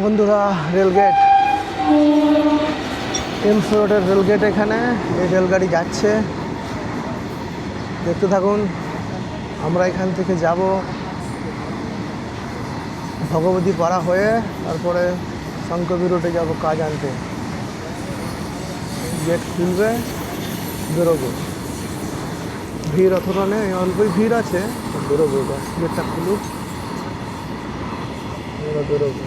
বন্ধুরা rail gate aims রোডের rail gate, এখানে এই রেলগাড়ি যাচ্ছে, দেখতে থাকুন। আমরা এখান থেকে যাব ভগবতী পাড়া হয়ে, তারপরে শঙ্করবীর রোডে যাব কাজ আনতে। গেট খুলবে, বেরোবো। ভিড় অতটা নেই, অল্পই ভিড় আছে, বেরোবো। গেটটা খুলুক, আমরা বেরোবো।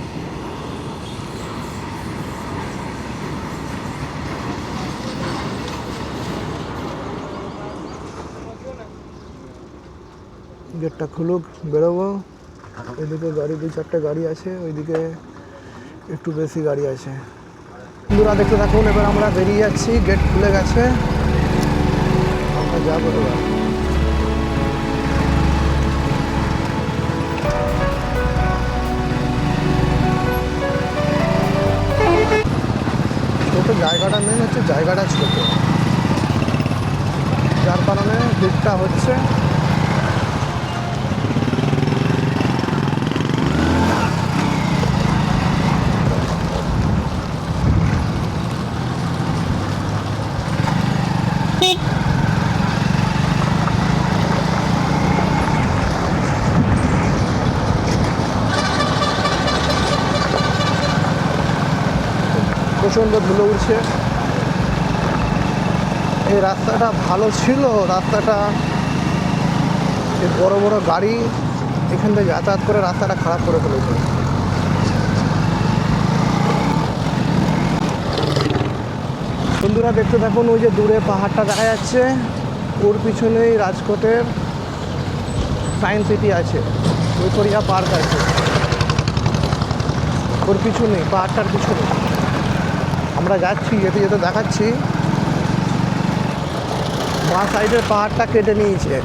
গেটটা খুলুক, বেরোবো। এদিকে গাড়ি, 2-4টে গাড়ি আছে, ওইদিকে একটু বেশি গাড়ি আছে। বন্ধুরা দেখতে থাকুন, এবার আমরা বেরিয়ে যাচ্ছি। গেট খুলে গেছে, আমরা যাবো। এবার ছোটো জায়গাটা মেন হচ্ছে, জায়গাটা ছোট, যার কারণে ভিড়টা হচ্ছে। প্রচণ্ড ধুলো উঠছে। এই রাস্তাটা ভালো ছিল, রাস্তাটা এই বড় বড় গাড়ি এখান থেকে যাতায়াত করে রাস্তাটা খারাপ করে ফেলেছে। বন্ধুরা দেখতে থাকুন, ওই যে দূরে পাহাড়টা দেখা যাচ্ছে, ওর পিছনেই রাজকোটের সায়েন্স সিটি আছে, ভিক্টোরিয়া পার্ক আছে, ওর পিছনেই, পাহাড়টার পিছনে আমরা যাচ্ছি। যেতে যেতে দেখাচ্ছি, বাঁ সাইডের পাহাড়টা কেটে নিয়েছে।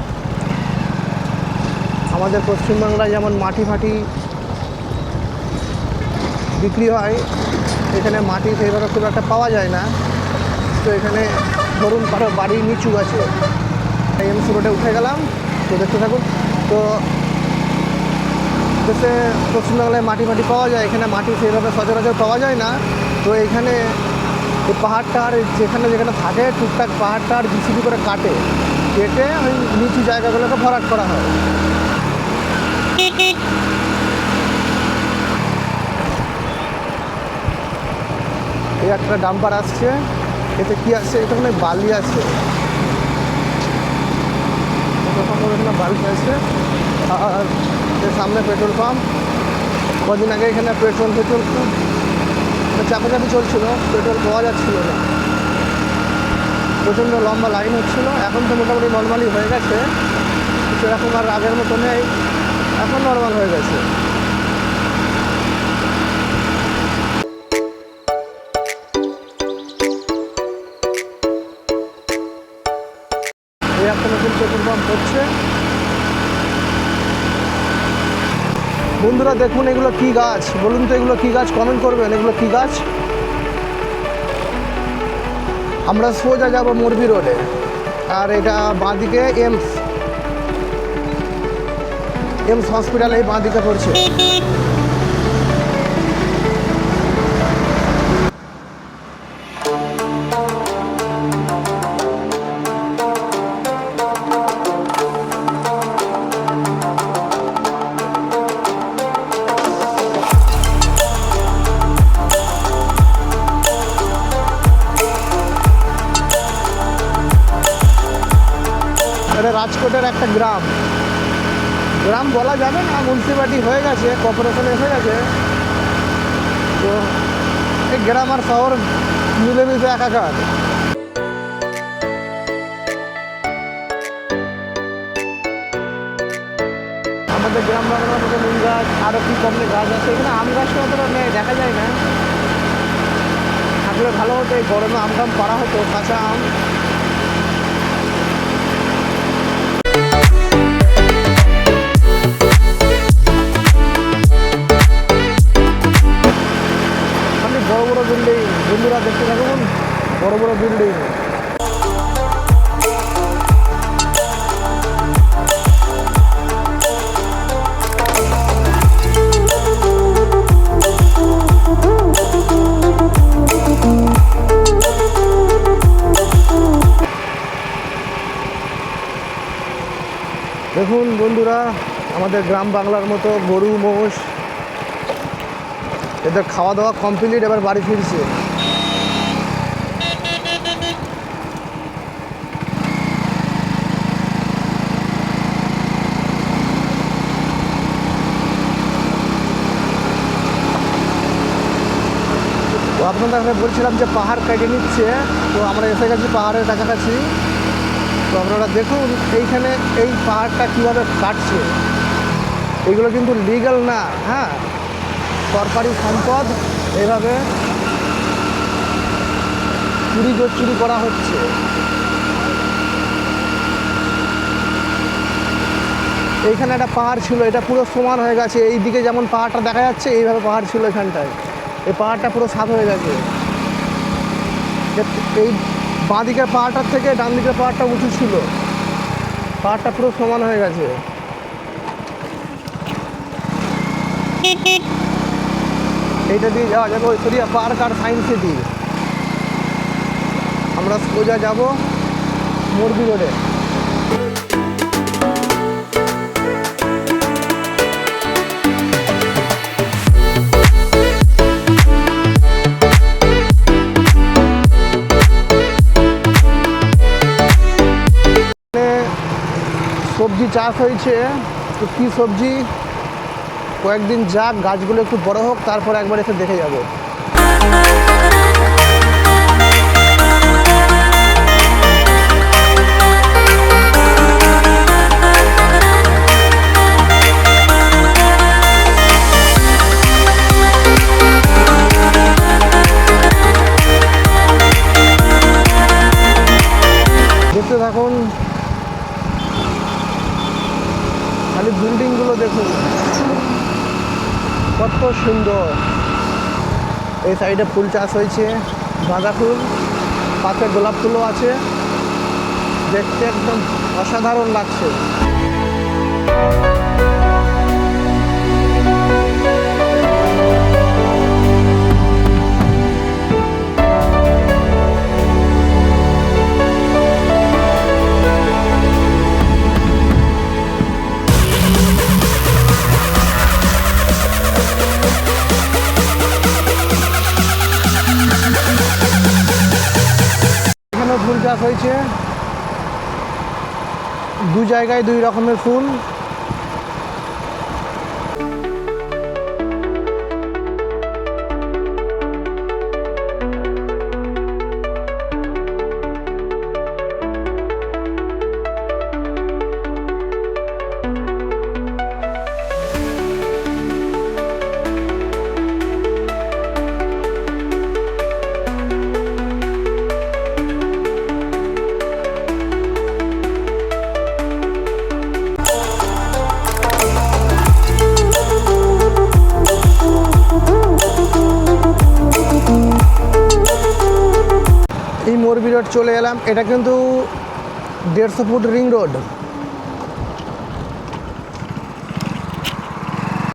আমাদের পশ্চিমবাংলায় যেমন মাটি ফাটি বিক্রি হয়, এখানে মাটি সেইভাবে খুব একটা পাওয়া যায় না। তো এখানে ধরুন কারো বাড়ি নিচু আছে, এমস রোডে উঠে গেলাম, তো দেখতে থাকুন। তো দেশে পশ্চিমবাংলায় মাটি ফাটি পাওয়া যায়, এখানে মাটি সেইভাবে সচরাচর পাওয়া যায় না। তো এখানে এই পাহাড়টার যেখানে যেখানে থাকে টুকটাক পাহাড়টার জিসিবি করে কেটে ওই নিচু জায়গাগুলোকে ভরাট করা হয়। এই একটা ডাম্পার আসছে, এতে কি আছে, এখানে বালি আছে, এখানে বালি আছে। আর এর সামনে পেট্রোল পাম্প। কদিন আগে এখানে পেট্রোল খুব চাপাচাপি চলছিল, পেট্রোল পাওয়া যাচ্ছিল না, প্রচণ্ড লম্বা লাইন হচ্ছিল। এখন তো মোটামুটি নর্মালি হয়ে গেছে, সেরকম আর আগের মতো নেই, এখন নর্মাল হয়ে গেছে। এই একটা নতুন পেট্রোল পাম্প হচ্ছে। বন্ধুরা দেখুন, এগুলো কি গাছ বলুন তো, এগুলো কি গাছ, কমেন্ট করবেন, এগুলো কি গাছ। আমরা সোজা যাব মোরবি রোডে, আর এটা বাঁদিকে এমস হসপিটাল, এই বাঁদিকে পড়ছে। এটা রাজকোটের একটা গ্রাম বলা যাবে না, মিউনিসিপ্যালিটি হয়ে গেছে, কর্পোরেশন এসে গেছে। তো এই গ্রাম আর শহর মিলেমিশে একাকার। আমাদের গ্রাম বাংলার মধ্যে নিম গাছ, আরও কি কমনি গাছ আছে, এখানে আম গাছটা অতটা নেই, দেখা যায় না। থাকলে ভালো হতো, এই গরমে আম টাম পাড়া হতো, কাঁচা আম। বড় বড় বিল্ডিং, বন্ধুরা দেখতে থাকুন, বড় বড় বিল্ডিং। দেখুন বন্ধুরা, আমাদের গ্রাম বাংলার মতো গরু মোষ এদের খাওয়া দাওয়া কমপ্লিট, এবার বাড়ি ফিরছে। তো আপনাদের বলছিলাম যে পাহাড় কেটে নিচ্ছে, তো আমরা এসে গেছি পাহাড়ের কাছাকাছি। তো আপনারা দেখুন এইখানে এই পাহাড়টা কীভাবে কাটছে। এগুলো কিন্তু লিগ্যাল না, হ্যাঁ, সরকারি সম্পদ, এভাবে চুরি করা হচ্ছে। এইখানে একটা পাহাড় ছিল, এটা পুরো সমান হয়ে গেছে। এই দিকে যেমন পাহাড়টা দেখা যাচ্ছে, এইভাবে পাহাড় ছিল এখানটায়। এই পাহাড়টা পুরো সাফ হয়ে গেছে। এই বাঁ দিকের পাহাড়টার থেকে ডান দিকের পাহাড়টা উঁচু ছিল, পাহাড়টা পুরো সমান হয়ে গেছে। এইটা দিয়ে যাওয়া যাবে ঐশ্বরিয়া পার্ক আর সায়েন্স সিটি। আমরা সোজা যাব মোরবি রোডে। সবজি চাষ হয়েছে, তো কী সবজি, কয়েকদিন যাক, গাছগুলো একটু বড় হোক, তারপর একবার এসে দেখে যাব। দেখতে থাকুন, খালি বিল্ডিংগুলো দেখুন কত সুন্দর। এই সাইডে ফুল চাষ হয়েছে, গাঁদা ফুল, পাশে গোলাপ ফুলও আছে, দেখতে একদম অসাধারণ লাগছে। ফুল চাষ হয়েছে, দু জায়গায় দুই রকমের ফুল। এই মোরবি রোড চলে এলাম। এটা কিন্তু 150 ফুট রিং রোড।